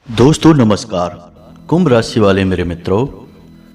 दोस्तों नमस्कार। कुंभ राशि वाले मेरे मित्रों,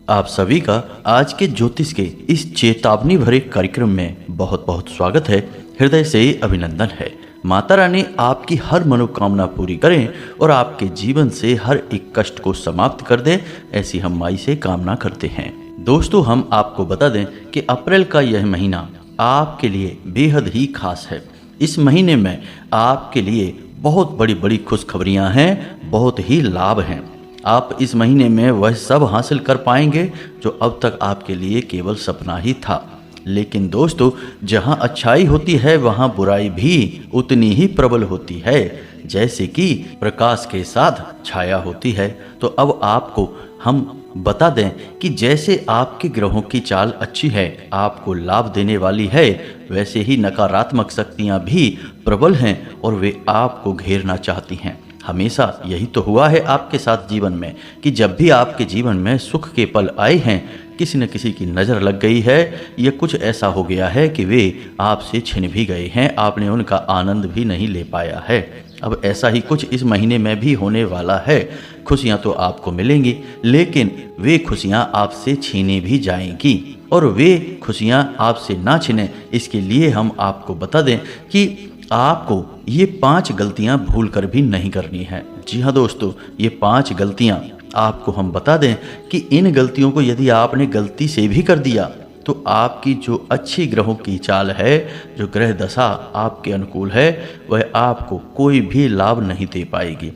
आप सभी का आज के ज्योतिष के इस चेतावनी भरे कार्यक्रम में बहुत बहुत स्वागत है। हृदय से अभिनंदन है। माता रानी आपकी हर मनोकामना पूरी करें और आपके जीवन से हर एक कष्ट को समाप्त कर दे, ऐसी हम माई से कामना करते हैं। दोस्तों, हम आपको बता दें कि अप्रैल का यह महीना आपके लिए बेहद ही खास है। इस महीने में आपके लिए बहुत बड़ी बड़ी खुशखबरियां हैं, बहुत ही लाभ हैं। आप इस महीने में वह सब हासिल कर पाएंगे जो अब तक आपके लिए केवल सपना ही था। लेकिन दोस्तों, जहां अच्छाई होती है वहां बुराई भी उतनी ही प्रबल होती है, जैसे कि प्रकाश के साथ छाया होती है। तो अब आपको हम बता दें कि जैसे आपके ग्रहों की चाल अच्छी है, आपको लाभ देने वाली है, वैसे ही नकारात्मक शक्तियां भी प्रबल हैं और वे आपको घेरना चाहती हैं। हमेशा यही तो हुआ है आपके साथ जीवन में कि जब भी आपके जीवन में सुख के पल आए हैं, किसी न किसी की नज़र लग गई है या कुछ ऐसा हो गया है कि वे आपसे छिन भी गए हैं, आपने उनका आनंद भी नहीं ले पाया है। अब ऐसा ही कुछ इस महीने में भी होने वाला है। खुशियां तो आपको मिलेंगी, लेकिन वे खुशियां आपसे छीनी भी जाएंगी। और वे खुशियां आपसे ना छिने, इसके लिए हम आपको बता दें कि आपको ये 5 गलतियां भूल कर भी नहीं करनी है। जी हाँ दोस्तों, ये 5 गलतियां आपको हम बता दें कि इन गलतियों को यदि आपने गलती से भी कर दिया तो आपकी जो अच्छी ग्रहों की चाल है, जो ग्रह दशा आपके अनुकूल है, वह आपको कोई भी लाभ नहीं दे पाएगी।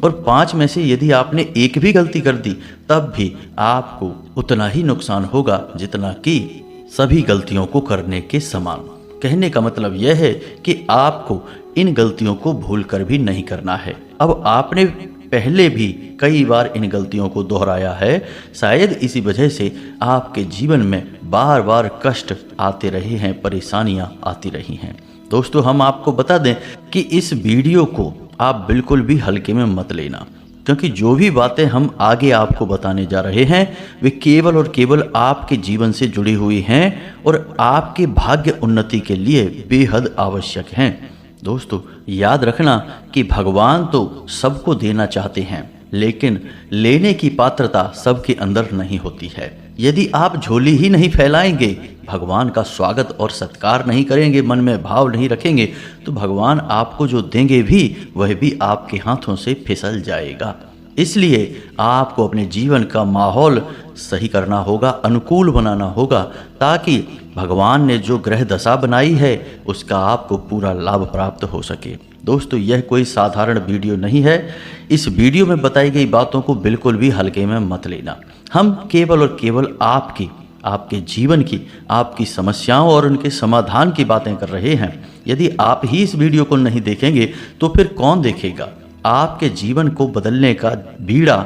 और 5 में से यदि आपने एक भी गलती कर दी तब भी आपको उतना ही नुकसान होगा जितना कि सभी गलतियों को करने के समान। कहने का मतलब यह है कि आपको इन गलतियों को भूल कर भी नहीं करना है। अब आपने पहले भी कई बार इन गलतियों को दोहराया है, शायद इसी वजह से आपके जीवन में बार बार कष्ट आते रहे हैं, परेशानियां आती रही हैं। दोस्तों, हम आपको बता दें कि इस वीडियो को आप बिल्कुल भी हल्के में मत लेना, क्योंकि जो भी बातें हम आगे आपको बताने जा रहे हैं वे केवल और केवल आपके जीवन से जुड़ी हुई हैं और आपके भाग्य उन्नति के लिए बेहद आवश्यक हैं। दोस्तों, याद रखना कि भगवान तो सबको देना चाहते हैं, लेकिन लेने की पात्रता सबके अंदर नहीं होती है। यदि आप झोली ही नहीं फैलाएंगे, भगवान का स्वागत और सत्कार नहीं करेंगे, मन में भाव नहीं रखेंगे, तो भगवान आपको जो देंगे भी वह भी आपके हाथों से फिसल जाएगा। इसलिए आपको अपने जीवन का माहौल सही करना होगा, अनुकूल बनाना होगा, ताकि भगवान ने जो ग्रह दशा बनाई है उसका आपको पूरा लाभ प्राप्त हो सके। दोस्तों, यह कोई साधारण वीडियो नहीं है। इस वीडियो में बताई गई बातों को बिल्कुल भी हल्के में मत लेना। हम केवल और केवल आपके जीवन की, आपकी समस्याओं और उनके समाधान की बातें कर रहे हैं। यदि आप ही इस वीडियो को नहीं देखेंगे तो फिर कौन देखेगा? आपके जीवन को बदलने का बीड़ा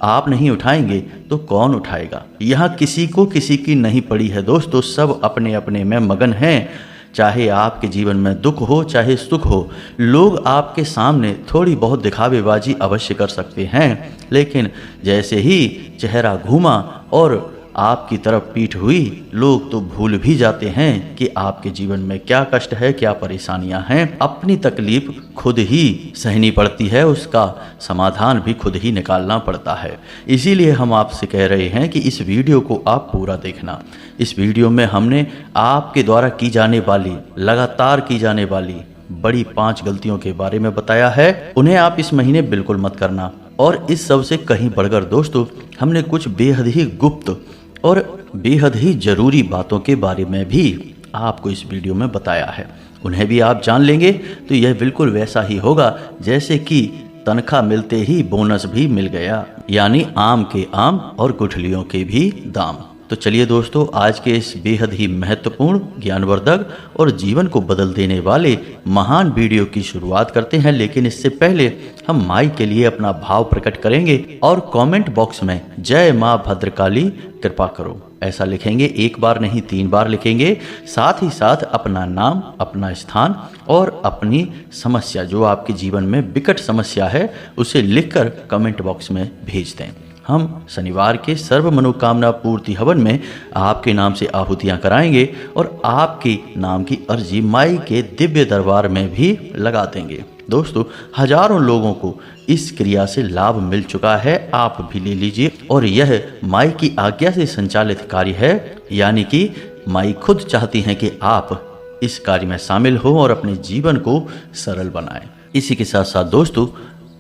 आप नहीं उठाएंगे तो कौन उठाएगा? यहाँ किसी को किसी की नहीं पड़ी है दोस्तों, सब अपने अपने में मगन हैं। चाहे आपके जीवन में दुख हो चाहे सुख हो, लोग आपके सामने थोड़ी बहुत दिखावेबाजी अवश्य कर सकते हैं, लेकिन जैसे ही चेहरा घूमा और आपकी तरफ पीठ हुई, लोग तो भूल भी जाते हैं कि आपके जीवन में क्या कष्ट है, क्या परेशानियां हैं। अपनी तकलीफ खुद ही सहनी पड़ती है, उसका समाधान भी खुद ही निकालना पड़ता है। इसीलिए हम आपसे कह रहे हैं कि इस वीडियो को आप पूरा देखना। इस वीडियो में हमने आपके द्वारा की जाने वाली, लगातार की जाने वाली बड़ी 5 गलतियों के बारे में बताया है। उन्हें आप इस महीने बिल्कुल मत करना। और इस सब से कहीं बढ़कर दोस्तों, हमने कुछ बेहद ही गुप्त और बेहद ही जरूरी बातों के बारे में भी आपको इस वीडियो में बताया है। उन्हें भी आप जान लेंगे तो यह बिल्कुल वैसा ही होगा जैसे कि तनख्वाह मिलते ही बोनस भी मिल गया, यानी आम के आम और गुठलियों के भी दाम। तो चलिए दोस्तों, आज के इस बेहद ही महत्वपूर्ण, ज्ञानवर्धक और जीवन को बदल देने वाले महान वीडियो की शुरुआत करते हैं। लेकिन इससे पहले हम माई के लिए अपना भाव प्रकट करेंगे और कमेंट बॉक्स में जय माँ भद्रकाली कृपा करो ऐसा लिखेंगे। 1 बार नहीं 3 बार लिखेंगे। साथ ही साथ अपना नाम, अपना स्थान और अपनी समस्या, जो आपके जीवन में विकट समस्या है, उसे लिखकर कमेंट बॉक्स में भेज दें। हम शनिवार के सर्व मनोकामना पूर्ति हवन में आपके नाम से आहुतियां कराएंगे और आपके नाम की अर्जी माई के दिव्य दरबार में भी लगा देंगे। दोस्तों, हजारों लोगों को इस क्रिया से लाभ मिल चुका है, आप भी ले लीजिए। और यह माई की आज्ञा से संचालित कार्य है, यानी कि माई खुद चाहती हैं कि आप इस कार्य में शामिल हो और अपने जीवन को सरल बनाएं। इसी के साथ साथ दोस्तों,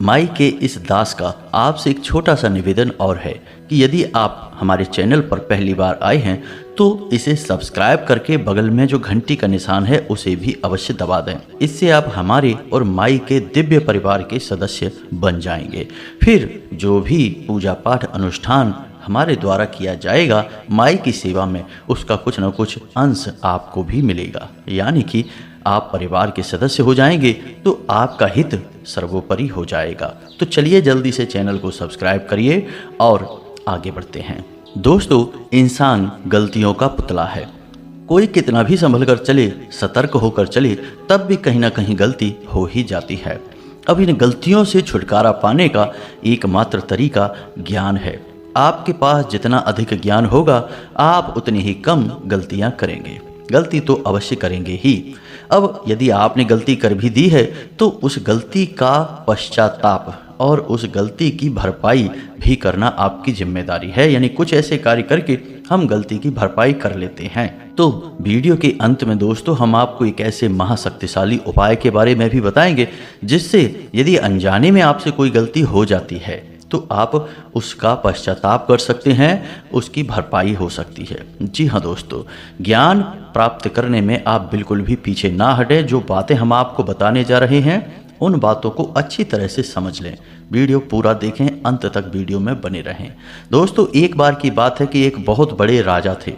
माई के इस दास का आपसे एक छोटा सा निवेदन और है कि यदि आप हमारे चैनल पर पहली बार आए हैं तो इसे सब्सक्राइब करके बगल में जो घंटी का निशान है उसे भी अवश्य दबा दें। इससे आप हमारे और माई के दिव्य परिवार के सदस्य बन जाएंगे। फिर जो भी पूजा पाठ अनुष्ठान हमारे द्वारा किया जाएगा माई की सेवा में, उसका कुछ न कुछ अंश आपको भी मिलेगा, यानी कि आप परिवार के सदस्य हो जाएंगे तो आपका हित सर्वोपरि हो जाएगा। तो चलिए जल्दी से चैनल को सब्सक्राइब करिए और आगे बढ़ते हैं। दोस्तों, इंसान गलतियों का पुतला है। कोई कितना भी संभल कर चले, सतर्क होकर चले, तब भी कहीं ना कहीं गलती हो ही जाती है। अब इन गलतियों से छुटकारा पाने का एकमात्र तरीका ज्ञान है। आपके पास जितना अधिक ज्ञान होगा आप उतनी ही कम गलतियां करेंगे। गलती तो अवश्य करेंगे ही। अब यदि आपने गलती कर भी दी है तो उस गलती का पश्चाताप और उस गलती की भरपाई भी करना आपकी जिम्मेदारी है, यानी कुछ ऐसे कार्य करके हम गलती की भरपाई कर लेते हैं। तो वीडियो के अंत में दोस्तों हम आपको एक ऐसे महाशक्तिशाली उपाय के बारे में भी बताएंगे जिससे यदि अनजाने में आपसे कोई गलती हो जाती है तो आप उसका पश्चाताप कर सकते हैं, उसकी भरपाई हो सकती है। जी हाँ दोस्तों, ज्ञान प्राप्त करने में आप बिल्कुल भी पीछे ना हटें। जो बातें हम आपको बताने जा रहे हैं उन बातों को अच्छी तरह से समझ लें। वीडियो पूरा देखें, अंत तक वीडियो में बने रहें। दोस्तों, एक बार की बात है कि एक बहुत बड़े राजा थे।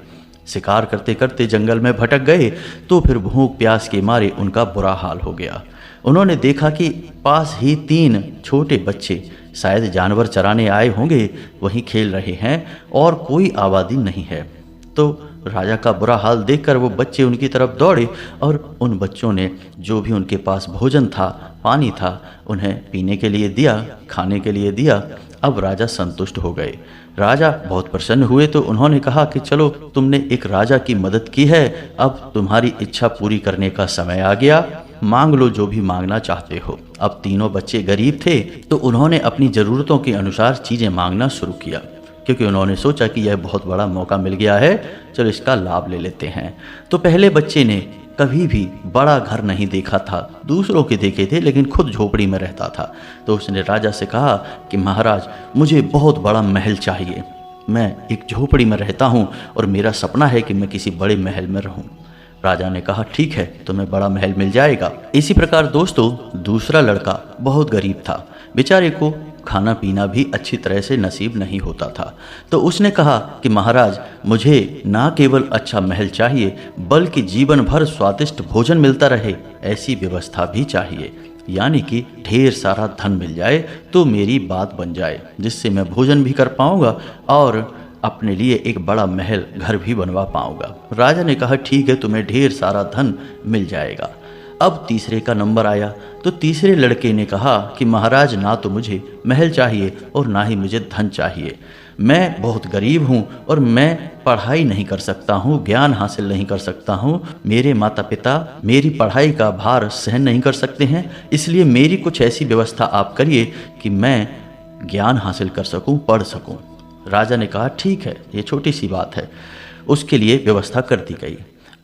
शिकार करते करते जंगल में भटक गए तो फिर भूख प्यास के मारे उनका बुरा हाल हो गया। उन्होंने देखा कि पास ही 3 छोटे बच्चे शायद जानवर चराने आए होंगे, वहीं खेल रहे हैं और कोई आबादी नहीं है। तो राजा का बुरा हाल देखकर वो बच्चे उनकी तरफ दौड़े और उन बच्चों ने जो भी उनके पास भोजन था, पानी था, उन्हें पीने के लिए दिया, खाने के लिए दिया। अब राजा संतुष्ट हो गए। राजा बहुत प्रसन्न हुए तो उन्होंने कहा कि चलो, तुमने एक राजा की मदद की है, अब तुम्हारी इच्छा पूरी करने का समय आ गया, मांग लो जो भी मांगना चाहते हो। अब तीनों बच्चे गरीब थे तो उन्होंने अपनी ज़रूरतों के अनुसार चीज़ें मांगना शुरू किया, क्योंकि उन्होंने सोचा कि यह बहुत बड़ा मौका मिल गया है, चलो इसका लाभ ले लेते हैं। तो पहले बच्चे ने कभी भी बड़ा घर नहीं देखा था, दूसरों के देखे थे लेकिन खुद झोपड़ी में रहता था। तो उसने राजा से कहा कि महाराज, मुझे बहुत बड़ा महल चाहिए, मैं एक झोपड़ी में रहता हूँ और मेरा सपना है कि मैं किसी बड़े महल में रहूँ। राजा ने कहा ठीक है, तुम्हें बड़ा महल मिल जाएगा। इसी प्रकार दोस्तों, दूसरा लड़का बहुत गरीब था, बेचारे को खाना पीना भी अच्छी तरह से नसीब नहीं होता था। तो उसने कहा कि महाराज, मुझे ना केवल अच्छा महल चाहिए बल्कि जीवन भर स्वादिष्ट भोजन मिलता रहे, ऐसी व्यवस्था भी चाहिए, यानी कि ढेर सारा धन मिल जाए तो मेरी बात बन जाए, जिससे मैं भोजन भी कर पाऊंगा और अपने लिए एक बड़ा महल घर भी बनवा पाऊंगा। राजा ने कहा ठीक है, तुम्हें ढेर सारा धन मिल जाएगा। अब तीसरे का नंबर आया तो तीसरे लड़के ने कहा कि महाराज, ना तो मुझे महल चाहिए और ना ही मुझे धन चाहिए, मैं बहुत गरीब हूँ और मैं पढ़ाई नहीं कर सकता हूँ, ज्ञान हासिल नहीं कर सकता हूँ, मेरे माता पिता मेरी पढ़ाई का भार सहन नहीं कर सकते हैं, इसलिए मेरी कुछ ऐसी व्यवस्था आप करिए कि मैं ज्ञान हासिल कर सकूँ, पढ़ सकूँ। राजा ने कहा ठीक है, ये छोटी सी बात है, उसके लिए व्यवस्था कर दी गई।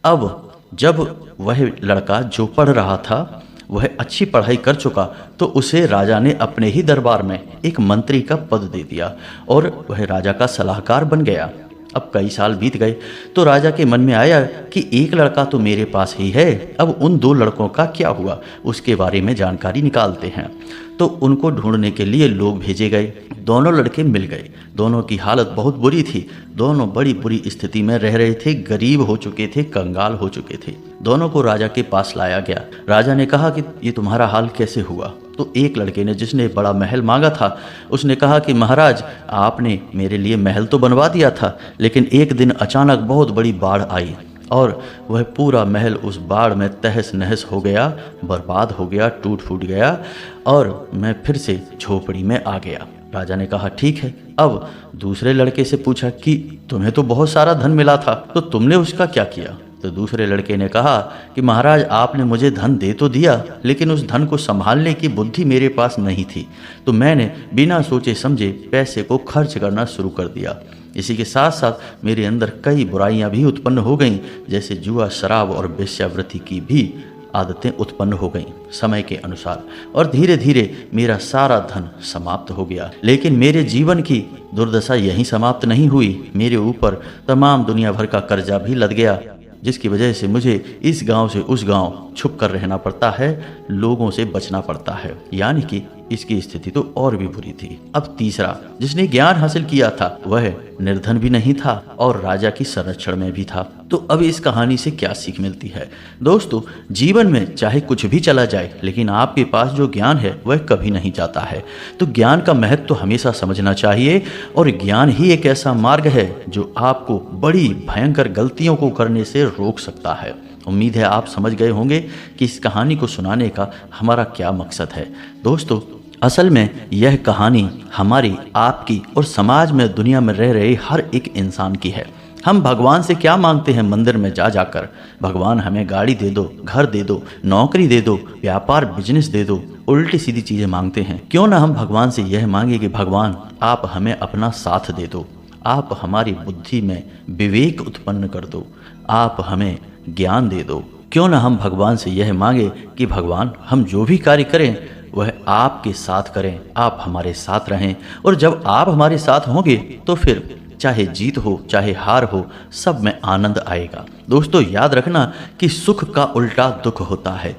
अब जब वह लड़का जो पढ़ रहा था वह अच्छी पढ़ाई कर चुका तो उसे राजा ने अपने ही दरबार में एक मंत्री का पद दे दिया और वह राजा का सलाहकार बन गया। अब कई साल बीत गए तो राजा के मन में आया कि एक लड़का तो मेरे पास ही है, अब उन 2 लड़कों का क्या हुआ, उसके बारे में जानकारी निकालते हैं। तो उनको ढूंढने के लिए लोग भेजे गए। दोनों लड़के मिल गए। दोनों की हालत बहुत बुरी थी, दोनों बड़ी बुरी स्थिति में रह रहे थे, गरीब हो चुके थे, कंगाल हो चुके थे। दोनों को राजा के पास लाया गया। राजा ने कहा कि ये तुम्हारा हाल कैसे हुआ? तो एक लड़के ने, जिसने बड़ा महल मांगा था, उसने कहा कि महाराज, आपने मेरे लिए महल तो बनवा दिया था, लेकिन एक दिन अचानक बहुत बड़ी बाढ़ आई और वह पूरा महल उस बाढ़ में तहस नहस हो गया, बर्बाद हो गया, टूट फूट गया और मैं फिर से झोपड़ी में आ गया। राजा ने कहा ठीक है। अब दूसरे लड़के से पूछा कि तुम्हें तो बहुत सारा धन मिला था, तो तुमने उसका क्या किया? तो दूसरे लड़के ने कहा कि महाराज आपने मुझे धन दे तो दिया, लेकिन उस धन को संभालने की बुद्धि मेरे पास नहीं थी, तो मैंने बिना सोचे समझे पैसे को खर्च करना शुरू कर दिया। इसी के साथ साथ मेरे अंदर कई बुराइयां भी उत्पन्न हो गईं, जैसे जुआ, शराब और वेश्यावृत्ति की भी आदतें उत्पन्न हो गईं समय के अनुसार, और धीरे धीरे मेरा सारा धन समाप्त हो गया। लेकिन मेरे जीवन की दुर्दशा यहीं समाप्त नहीं हुई, मेरे ऊपर तमाम दुनिया भर का कर्जा भी लद गया, जिसकी वजह से मुझे इस गांव से उस गांव छुप कर रहना पड़ता है, लोगों से बचना पड़ता है। यानी कि इसकी स्थिति तो और भी बुरी थी। अब तीसरा, जिसने ज्ञान हासिल किया था वह निर्धन भी नहीं था और राजा की संरक्षण में भी था। तो अब इस कहानी से क्या सीख मिलती है? दोस्तों, जीवन में चाहे कुछ भी चला जाए, लेकिन आपके पास जो ज्ञान है वह कभी नहीं जाता है। तो ज्ञान का महत्व तो हमेशा समझना चाहिए, और ज्ञान ही एक ऐसा मार्ग है जो आपको बड़ी भयंकर गलतियों को करने से रोक सकता है। उम्मीद है आप समझ गए होंगे कि इस कहानी को सुनाने का हमारा क्या मकसद है। दोस्तों, असल में यह कहानी हमारी, आपकी और समाज में, दुनिया में रह रहे हर एक इंसान की है। हम भगवान से क्या मांगते हैं मंदिर में जा जाकर? भगवान हमें गाड़ी दे दो, घर दे दो, नौकरी दे दो, व्यापार बिजनेस दे दो, उल्टी सीधी चीजें मांगते हैं। क्यों ना हम भगवान से यह मांगे कि भगवान आप हमें अपना साथ दे दो, आप हमारी बुद्धि में विवेक उत्पन्न कर दो, आप हमें ज्ञान दे दो। क्यों ना हम भगवान से यह मांगे कि भगवान हम जो भी कार्य करें वह आपके साथ करें, आप हमारे साथ रहें, और जब आप हमारे साथ होंगे तो फिर चाहे जीत हो चाहे हार हो, सब में आनंद आएगा। दोस्तों, याद रखना कि सुख का उल्टा दुख होता है,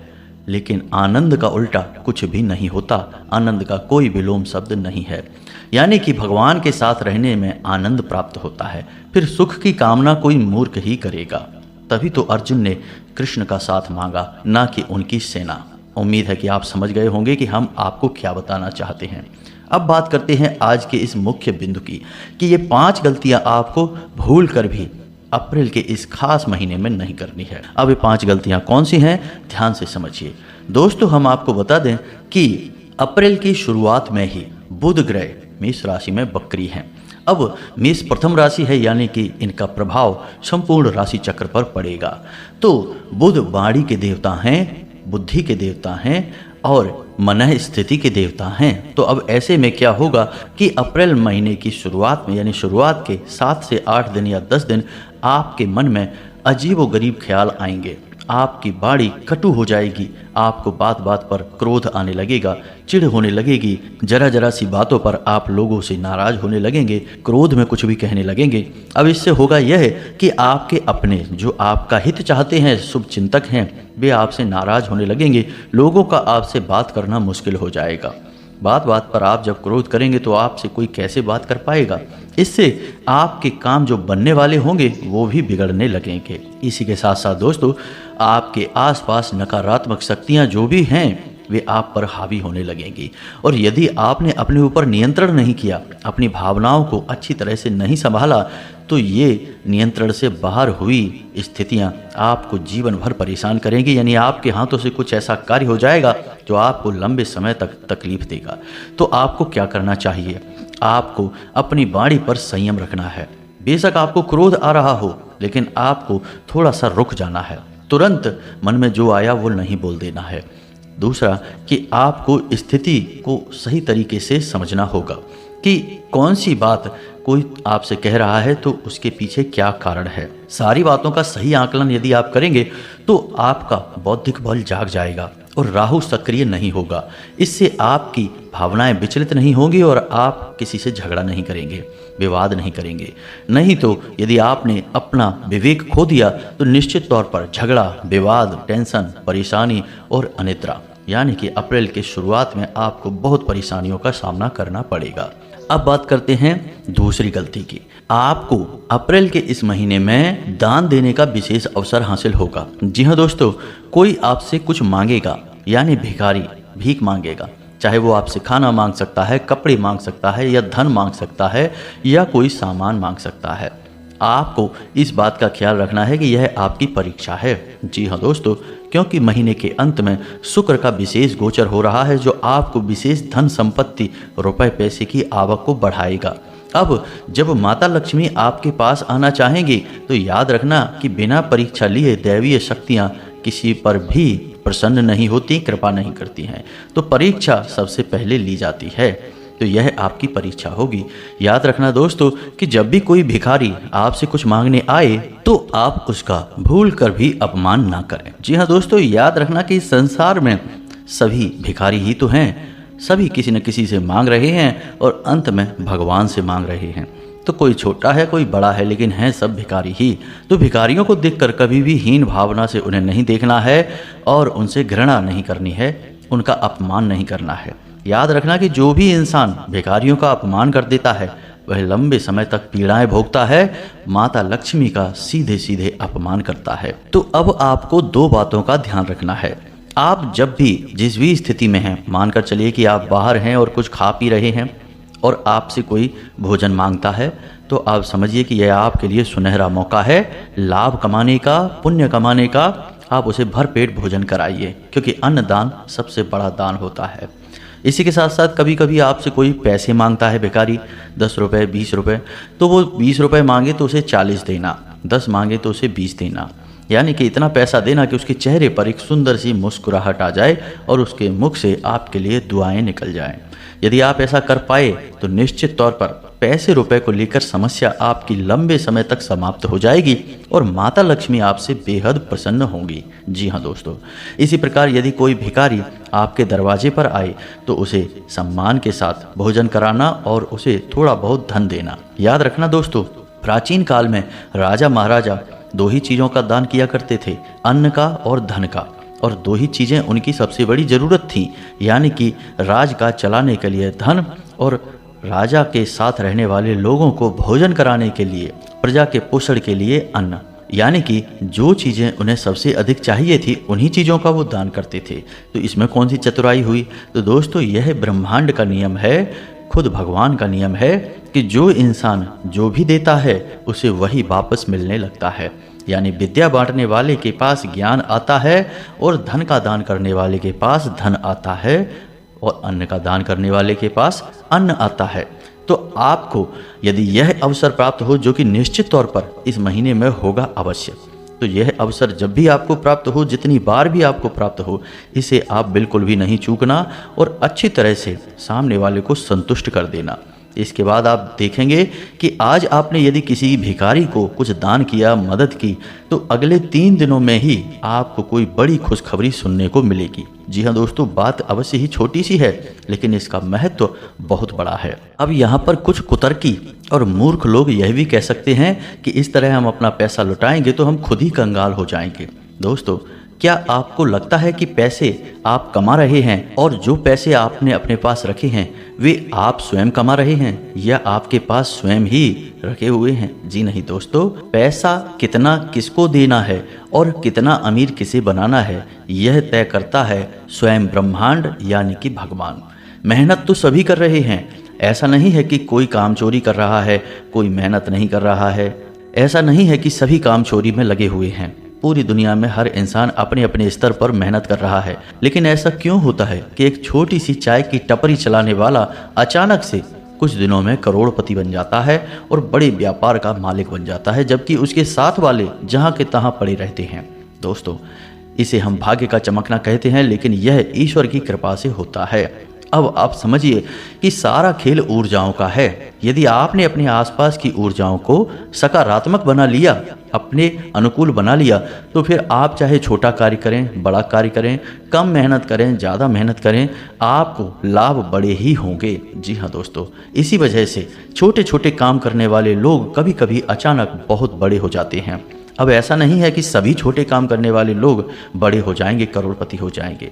लेकिन आनंद का उल्टा कुछ भी नहीं होता। आनंद का कोई विलोम शब्द नहीं है। यानी कि भगवान के साथ रहने में आनंद प्राप्त होता है। फिर सुख की कामना कोई मूर्ख ही करेगा। तभी तो अर्जुन ने कृष्ण का साथ मांगा, ना कि उनकी सेना। उम्मीद है कि आप समझ गए होंगे कि हम आपको क्या बताना चाहते हैं। अब बात करते हैं आज के इस मुख्य बिंदु की, कि ये 5 गलतियां आपको भूल कर भी अप्रैल के इस खास महीने में नहीं करनी है। अब ये 5 गलतियां कौन सी हैं, ध्यान से समझिए। दोस्तों, हम आपको बता दें कि अप्रैल की शुरुआत में ही बुध ग्रह मेष राशि में वक्री हैं। अब मेष प्रथम राशि है, यानी कि इनका प्रभाव संपूर्ण राशि चक्र पर पड़ेगा। तो बुध वाणी के देवता हैं, बुद्धि के देवता हैं और मनः स्थिति के देवता हैं। तो अब ऐसे में क्या होगा कि अप्रैल महीने की शुरुआत में, यानी शुरुआत के 7 से 8 दिन या 10 दिन आपके मन में अजीबोगरीब ख्याल आएंगे, आपकी वाणी कटु हो जाएगी, आपको बात बात पर क्रोध आने लगेगा, चिढ़ होने लगेगी, जरा जरा सी बातों पर आप लोगों से नाराज होने लगेंगे, क्रोध में कुछ भी कहने लगेंगे। अब इससे होगा यह कि आपके अपने जो आपका हित चाहते हैं, शुभ चिंतक हैं, वे आपसे नाराज होने लगेंगे, लोगों का आपसे बात करना मुश्किल हो जाएगा। बात बात पर आप जब क्रोध करेंगे तो आपसे कोई कैसे बात कर पाएगा। इससे आपके काम जो बनने वाले होंगे वो भी बिगड़ने लगेंगे। इसी के साथ साथ दोस्तों, आपके आसपास नकारात्मक शक्तियां जो भी हैं वे आप पर हावी होने लगेंगी, और यदि आपने अपने ऊपर नियंत्रण नहीं किया, अपनी भावनाओं को अच्छी तरह से नहीं संभाला, तो ये नियंत्रण से बाहर हुई स्थितियां आपको जीवन भर परेशान करेंगी। यानी आपके हाथों से कुछ ऐसा कार्य हो जाएगा जो आपको लंबे समय तक तकलीफ देगा। तो आपको क्या करना चाहिए? आपको अपनी वाणी पर संयम रखना है। बेशक आपको क्रोध आ रहा हो, लेकिन आपको थोड़ा सा रुक जाना है। तुरंत मन में जो आया वो नहीं बोल देना है। दूसरा कि आपको स्थिति को सही तरीके से समझना होगा कि कौन सी बात कोई आपसे कह रहा है तो उसके पीछे क्या कारण है। सारी बातों का सही आकलन यदि आप करेंगे तो आपका बौद्धिक बल जाग जाएगा और राहु सक्रिय नहीं होगा। इससे आपकी भावनाएं विचलित नहीं होंगी और आप किसी से झगड़ा नहीं करेंगे, विवाद नहीं करेंगे। नहीं तो यदि आपने अपना विवेक खो दिया तो निश्चित तौर पर झगड़ा, विवाद, टेंशन, परेशानी और अनिद्रा, यानी कि अप्रैल के शुरुआत में आपको बहुत परेशानियों का सामना करना पड़ेगा। अब बात करते हैं दूसरी गलती की। आपको अप्रैल के इस महीने में दान देने का विशेष अवसर हासिल होगा। जी हाँ दोस्तों, कोई आपसे कुछ मांगेगा, यानी भिखारी भीख मांगेगा, चाहे वो आपसे खाना मांग सकता है, कपड़े मांग सकता है, या धन मांग सकता है, या कोई सामान मांग सकता है। आपको इस बात का ख्याल रखना है कि यह आपकी परीक्षा है। जी हाँ दोस्तों, क्योंकि महीने के अंत में शुक्र का विशेष गोचर हो रहा है जो आपको विशेष धन संपत्ति, रुपए पैसे की आवक को बढ़ाएगा। अब जब माता लक्ष्मी आपके पास आना चाहेंगी तो याद रखना कि बिना परीक्षा लिए दैवीय शक्तियाँ किसी पर भी प्रसन्न नहीं होती, कृपा नहीं करती हैं। तो परीक्षा सबसे पहले ली जाती है, तो यह आपकी परीक्षा होगी। याद रखना दोस्तों कि जब भी कोई भिखारी आपसे कुछ मांगने आए तो आप उसका भूल कर भी अपमान ना करें। जी हाँ दोस्तों, याद रखना कि इस संसार में सभी भिखारी ही तो हैं, सभी किसी न किसी से मांग रहे हैं और अंत में भगवान से मांग रहे हैं। तो कोई छोटा है कोई बड़ा है, लेकिन हैं सब भिखारी ही। तो भिखारियों को देखकर कभी भी हीन भावना से उन्हें नहीं देखना है और उनसे घृणा नहीं करनी है, उनका अपमान नहीं करना है। याद रखना कि जो भी इंसान भिखारियों का अपमान कर देता है वह लंबे समय तक पीड़ाएं भोगता है, माता लक्ष्मी का सीधे सीधे अपमान करता है। तो अब आपको दो बातों का ध्यान रखना है। आप जब भी जिस भी स्थिति में हैं, मानकर चलिए कि आप बाहर हैं और कुछ खा पी रहे हैं और आपसे कोई भोजन मांगता है, तो आप समझिए कि यह आपके लिए सुनहरा मौका है लाभ कमाने का, पुण्य कमाने का। आप उसे भरपेट भोजन कराइए, क्योंकि अन्न दान सबसे बड़ा दान होता है। इसी के साथ साथ कभी कभी आपसे कोई पैसे मांगता है भिखारी, 10 रुपये 20 रुपये, तो वो 20 रुपये मांगे तो उसे 40 देना, 10 मांगे तो उसे 20 देना, यानी कि इतना पैसा देना कि उसके चेहरे पर एक सुंदर सी मुस्कुराहट आ जाए और उसके मुख से आपके लिए दुआएं निकल जाएं। यदि आप ऐसा कर पाए तो निश्चित तौर पर पैसे रुपए को लेकर समस्या आपकी लंबे समय तक समाप्त हो जाएगी और माता लक्ष्मी आपसे बेहद प्रसन्न होंगी। जी हाँ दोस्तों, इसी प्रकार यदि कोई भिखारी आपके दरवाजे पर आए तो उसे सम्मान के साथ भोजन कराना और उसे थोड़ा बहुत धन देना। याद रखना दोस्तों, प्राचीन काल में राजा महाराजा दो ही चीज़ों का दान किया करते थे, अन्न का और धन का, और दो ही चीज़ें उनकी सबसे बड़ी ज़रूरत थी, यानी कि राज का चलाने के लिए धन और राजा के साथ रहने वाले लोगों को भोजन कराने के लिए, प्रजा के पोषण के लिए अन्न। यानी कि जो चीज़ें उन्हें सबसे अधिक चाहिए थी उन्हीं चीज़ों का वो दान करते थे। तो इसमें कौन सी चतुराई हुई? तो दोस्तों यह ब्रह्मांड का नियम है, खुद भगवान का नियम है कि जो इंसान जो भी देता है उसे वही वापस मिलने लगता है। यानी विद्या बांटने वाले के पास ज्ञान आता है और धन का दान करने वाले के पास धन आता है और अन्न का दान करने वाले के पास अन्न आता है। तो आपको यदि यह अवसर प्राप्त हो, जो कि निश्चित तौर पर इस महीने में होगा अवश्य, तो यह अवसर जब भी आपको प्राप्त हो, जितनी बार भी आपको प्राप्त हो, इसे आप बिल्कुल भी नहीं चूकना और अच्छी तरह से सामने वाले को संतुष्ट कर देना। इसके बाद आप देखेंगे कि आज आपने यदि किसी भिखारी को कुछ दान किया, मदद की, तो अगले 3 दिनों में ही आपको कोई बड़ी खुशखबरी सुनने को मिलेगी। जी हाँ दोस्तों, बात अवश्य ही छोटी सी है, लेकिन इसका महत्व बहुत बड़ा है। अब यहाँ पर कुछ कुतर्की और मूर्ख लोग यह भी कह सकते हैं कि इस तरह हम अपना पैसा लुटाएंगे तो हम खुद ही कंगाल हो जाएंगे। दोस्तों, क्या आपको लगता है कि पैसे आप कमा रहे हैं और जो पैसे आपने अपने पास रखे हैं वे आप स्वयं कमा रहे हैं या आपके पास स्वयं ही रखे हुए हैं? जी नहीं दोस्तों, पैसा कितना किसको देना है और कितना अमीर किसे बनाना है यह तय करता है स्वयं ब्रह्मांड यानी कि भगवान। मेहनत तो सभी कर रहे हैं, ऐसा नहीं है कि कोई काम चोरी कर रहा है, कोई मेहनत नहीं कर रहा है। ऐसा नहीं है कि सभी काम चोरी में लगे हुए हैं। पूरी दुनिया में हर इंसान अपने अपने स्तर पर मेहनत कर रहा है। लेकिन ऐसा क्यों होता है कि एक छोटी सी चाय की टपरी चलाने वाला अचानक से कुछ दिनों में करोड़पति बन जाता है और बड़े व्यापार का मालिक बन जाता है, जबकि उसके साथ वाले जहाँ के तहाँ पड़े रहते हैं? दोस्तों, इसे हम भाग्य का चमकना कहते हैं, लेकिन यह ईश्वर की कृपा से होता है। अब आप समझिए कि सारा खेल ऊर्जाओं का है। यदि आपने अपने आसपास की ऊर्जाओं को सकारात्मक बना लिया, अपने अनुकूल बना लिया, तो फिर आप चाहे छोटा कार्य करें, बड़ा कार्य करें, कम मेहनत करें, ज़्यादा मेहनत करें, आपको लाभ बड़े ही होंगे। जी हाँ दोस्तों, इसी वजह से छोटे छोटे काम करने वाले लोग कभी कभी अचानक बहुत बड़े हो जाते हैं। अब ऐसा नहीं है कि सभी छोटे काम करने वाले लोग बड़े हो जाएंगे, करोड़पति हो जाएंगे।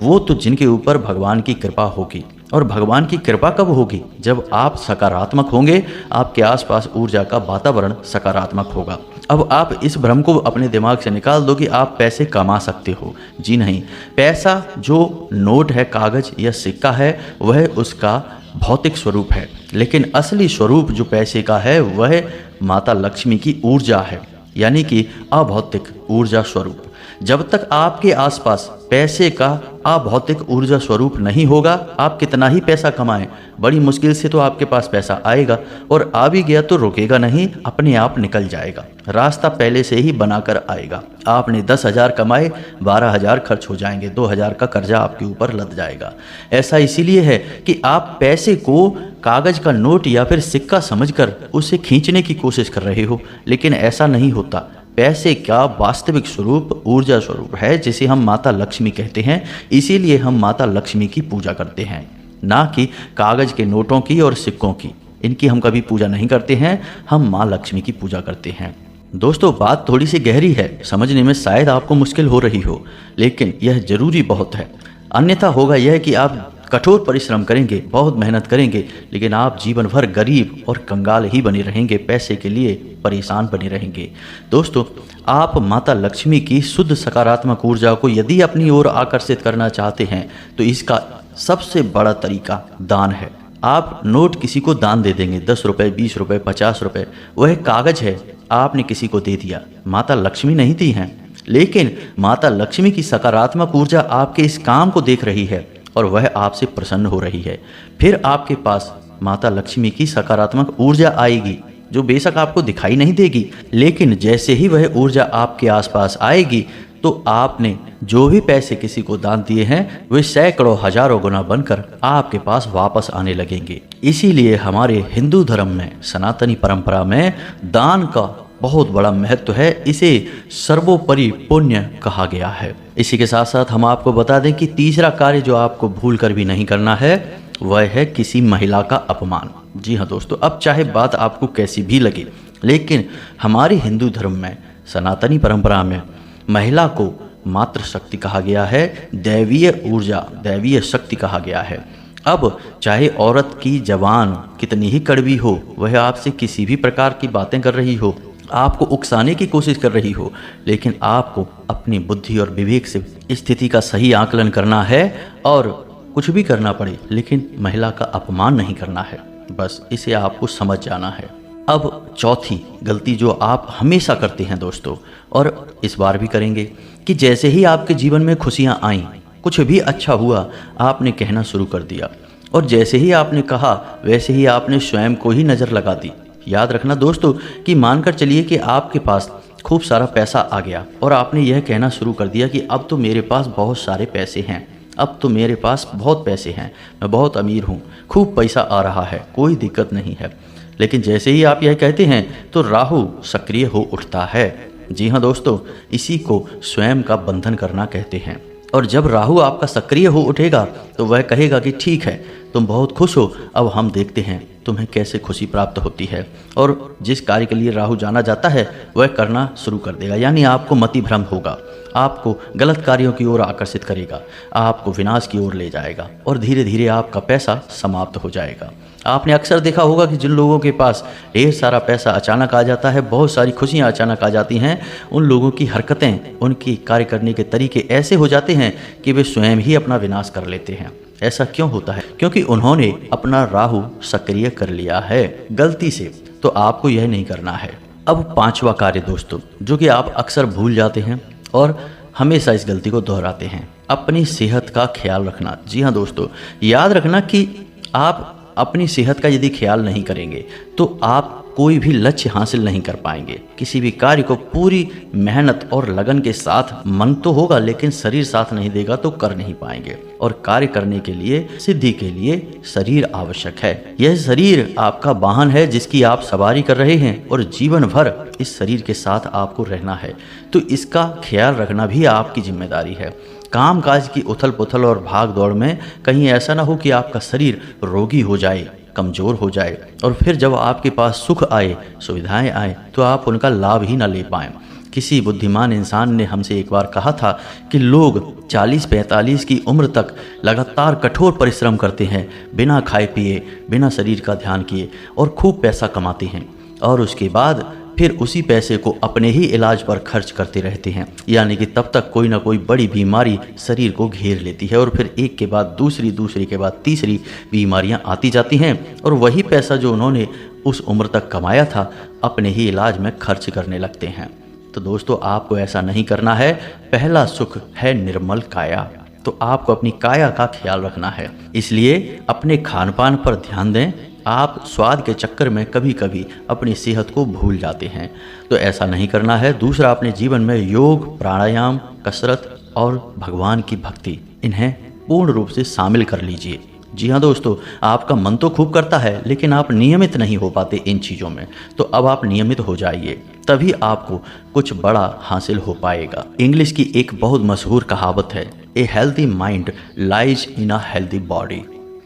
वो तो जिनके ऊपर भगवान की कृपा होगी। और भगवान की कृपा कब होगी? जब आप सकारात्मक होंगे, आपके आसपास ऊर्जा का वातावरण सकारात्मक होगा। अब आप इस भ्रम को अपने दिमाग से निकाल दो कि आप पैसे कमा सकते हो। जी नहीं, पैसा जो नोट है, कागज या सिक्का है, वह उसका भौतिक स्वरूप है, लेकिन असली स्वरूप जो पैसे का है वह माता लक्ष्मी की ऊर्जा है, यानी कि अभौतिक ऊर्जा स्वरूप। जब तक आपके आसपास पैसे का अभौतिक ऊर्जा स्वरूप नहीं होगा, आप कितना ही पैसा कमाएं, बड़ी मुश्किल से तो आपके पास पैसा आएगा, और आ भी गया तो रुकेगा नहीं, अपने आप निकल जाएगा। रास्ता पहले से ही बनाकर आएगा। आपने 10,000 कमाए, 12,000 खर्च हो जाएंगे, 2,000 का कर्जा आपके ऊपर लद जाएगा। ऐसा इसीलिए है कि आप पैसे को कागज का नोट या फिर सिक्का समझकर उसे खींचने की कोशिश कर रहे हो, लेकिन ऐसा नहीं होता। पैसे का वास्तविक स्वरूप ऊर्जा स्वरूप है, जिसे हम माता लक्ष्मी कहते हैं। इसीलिए हम माता लक्ष्मी की पूजा करते हैं, ना कि कागज के नोटों की और सिक्कों की। इनकी हम कभी पूजा नहीं करते हैं, हम माँ लक्ष्मी की पूजा करते हैं। दोस्तों, बात थोड़ी सी गहरी है, समझने में शायद आपको मुश्किल हो रही हो, लेकिन यह जरूरी बहुत है। अन्यथा होगा यह कि आप कठोर परिश्रम करेंगे, बहुत मेहनत करेंगे, लेकिन आप जीवन भर गरीब और कंगाल ही बने रहेंगे, पैसे के लिए परेशान बने रहेंगे। दोस्तों, आप माता लक्ष्मी की शुद्ध सकारात्मक ऊर्जा को यदि अपनी ओर आकर्षित करना चाहते हैं तो इसका सबसे बड़ा तरीका दान है। आप नोट किसी को दान दे देंगे, 10 रुपये, 20 रुपये, 50 रुपये, वह कागज है, आपने किसी को दे दिया, माता लक्ष्मी नहीं दी हैं, लेकिन माता लक्ष्मी की सकारात्मक ऊर्जा आपके इस काम को देख रही है और वह आपसे प्रसन्न हो रही है। फिर आपके पास माता लक्ष्मी की सकारात्मक ऊर्जा आएगी, जो बेशक आपको दिखाई नहीं देगी, लेकिन जैसे ही वह ऊर्जा आपके आसपास आएगी तो आपने जो भी पैसे किसी को दान दिए हैं वे सैकड़ों हजारों गुना बनकर आपके पास वापस आने लगेंगे। इसीलिए हमारे हिंदू धर्म में, सनातनी परंपरा में दान का बहुत बड़ा महत्व है। इसे सर्वोपरि पुण्य कहा गया है। इसी के साथ साथ हम आपको बता दें कि तीसरा कार्य जो आपको भूल कर भी नहीं करना है वह है किसी महिला का अपमान। जी हाँ दोस्तों, अब चाहे बात आपको कैसी भी लगे, लेकिन हमारे हिंदू धर्म में, सनातनी परंपरा में महिला को मातृ शक्ति कहा गया है, दैवीय ऊर्जा, दैवीय शक्ति कहा गया है। अब चाहे औरत की जबान कितनी ही कड़वी हो, वह आपसे किसी भी प्रकार की बातें कर रही हो, आपको उकसाने की कोशिश कर रही हो, लेकिन आपको अपनी बुद्धि और विवेक से स्थिति का सही आकलन करना है और कुछ भी करना पड़े, लेकिन महिला का अपमान नहीं करना है। बस इसे आपको समझ जाना है। अब चौथी गलती जो आप हमेशा करते हैं दोस्तों, और इस बार भी करेंगे, कि जैसे ही आपके जीवन में खुशियाँ आईं, कुछ भी अच्छा हुआ, आपने कहना शुरू कर दिया, और जैसे ही आपने कहा वैसे ही आपने स्वयं को ही नज़र लगा दी। याद रखना दोस्तों कि मानकर चलिए कि आपके पास खूब सारा पैसा आ गया और आपने यह कहना शुरू कर दिया कि अब तो मेरे पास बहुत सारे पैसे हैं, अब तो मेरे पास बहुत पैसे हैं, मैं बहुत अमीर हूँ, खूब पैसा आ रहा है, कोई दिक्कत नहीं है। लेकिन जैसे ही आप यह कहते हैं तो राहु सक्रिय हो उठता है। जी हाँ दोस्तों, इसी को स्वयं का बंधन करना कहते हैं। और जब राहु आपका सक्रिय हो उठेगा तो वह कहेगा कि ठीक है, तुम बहुत खुश हो, अब हम देखते हैं तुम्हें कैसे खुशी प्राप्त होती है। और जिस कार्य के लिए राहु जाना जाता है वह करना शुरू कर देगा, यानी आपको मति भ्रम होगा, आपको गलत कार्यों की ओर आकर्षित करेगा, आपको विनाश की ओर ले जाएगा और धीरे धीरे आपका पैसा समाप्त हो जाएगा। आपने अक्सर देखा होगा कि जिन लोगों के पास ढेर सारा पैसा अचानक आ जाता है, बहुत सारी खुशियां अचानक आ जाती हैं, उन लोगों की हरकतें, उनकी कार्य करने के तरीके ऐसे हो जाते हैं कि वे स्वयं ही अपना विनाश कर लेते हैं। ऐसा क्यों होता है? क्योंकि उन्होंने अपना राहु सक्रिय कर लिया है गलती से। तो आपको यह नहीं करना है। अब पांचवा कार्य दोस्तों, जो कि आप अक्सर भूल जाते हैं और हमेशा इस गलती को दोहराते हैं, अपनी सेहत का ख्याल रखना। जी हाँ दोस्तों, याद रखना कि आप अपनी सेहत का यदि ख्याल नहीं करेंगे तो आप कोई भी लक्ष्य हासिल नहीं कर पाएंगे। किसी भी कार्य को पूरी मेहनत और लगन के साथ, मन तो होगा लेकिन शरीर साथ नहीं देगा तो कर नहीं पाएंगे। और कार्य करने के लिए, सिद्धि के लिए शरीर आवश्यक है। यह शरीर आपका वाहन है जिसकी आप सवारी कर रहे हैं और जीवन भर इस शरीर के साथ आपको रहना है, तो इसका ख्याल रखना भी आपकी जिम्मेदारी है। काम काज की उथल पुथल और भाग दौड़ में कहीं ऐसा ना हो कि आपका शरीर रोगी हो जाए, कमज़ोर हो जाए और फिर जब आपके पास सुख आए, सुविधाएं आए तो आप उनका लाभ ही ना ले पाएं। किसी बुद्धिमान इंसान ने हमसे एक बार कहा था कि लोग 40-45 की उम्र तक लगातार कठोर परिश्रम करते हैं, बिना खाए पिए, बिना शरीर का ध्यान किए, और खूब पैसा कमाते हैं, और उसके बाद फिर उसी पैसे को अपने ही इलाज पर खर्च करते रहते हैं। यानी कि तब तक कोई ना कोई बड़ी बीमारी शरीर को घेर लेती है और फिर एक के बाद दूसरी, दूसरी के बाद तीसरी बीमारियां आती जाती हैं, और वही पैसा जो उन्होंने उस उम्र तक कमाया था अपने ही इलाज में खर्च करने लगते हैं। तो दोस्तों आपको ऐसा नहीं करना है। पहला सुख है निर्मल काया, तो आपको अपनी काया का ख्याल रखना है, इसलिए अपने खान पान पर ध्यान दें। आप स्वाद के चक्कर में कभी कभी अपनी सेहत को भूल जाते हैं, तो ऐसा नहीं करना है। दूसरा, अपने जीवन में योग, प्राणायाम, कसरत और भगवान की भक्ति, इन्हें पूर्ण रूप से शामिल कर लीजिए। जी हाँ दोस्तों, आपका मन तो खूब करता है लेकिन आप नियमित नहीं हो पाते इन चीज़ों में, तो अब आप नियमित हो जाइए, तभी आपको कुछ बड़ा हासिल हो पाएगा। इंग्लिश की एक बहुत मशहूर कहावत है, a healthy mind lies in a healthy body.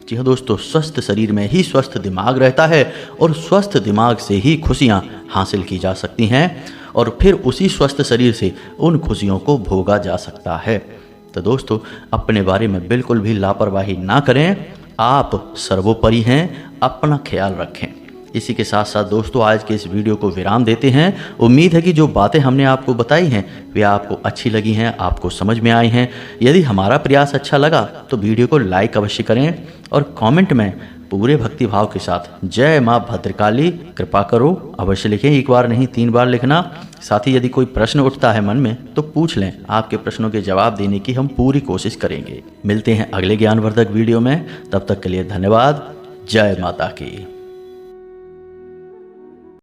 जी हाँ दोस्तों, स्वस्थ शरीर में ही स्वस्थ दिमाग रहता है और स्वस्थ दिमाग से ही खुशियाँ हासिल की जा सकती हैं और फिर उसी स्वस्थ शरीर से उन खुशियों को भोगा जा सकता है। तो दोस्तों, अपने बारे में बिल्कुल भी लापरवाही ना करें, आप सर्वोपरि हैं, अपना ख्याल रखें। इसी के साथ साथ दोस्तों आज के इस वीडियो को विराम देते हैं। उम्मीद है कि जो बातें हमने आपको बताई हैं वे आपको अच्छी लगी हैं, आपको समझ में आई हैं। यदि हमारा प्रयास अच्छा लगा तो वीडियो को लाइक अवश्य करें और कमेंट में पूरे भक्तिभाव के साथ जय माँ भद्रकाली कृपा करो अवश्य लिखें। एक बार नहीं 3 बार लिखना। साथ ही यदि कोई प्रश्न उठता है मन में तो पूछ लें, आपके प्रश्नों के जवाब देने की हम पूरी कोशिश करेंगे। मिलते हैं अगले ज्ञानवर्धक वीडियो में, तब तक के लिए धन्यवाद। जय माता की।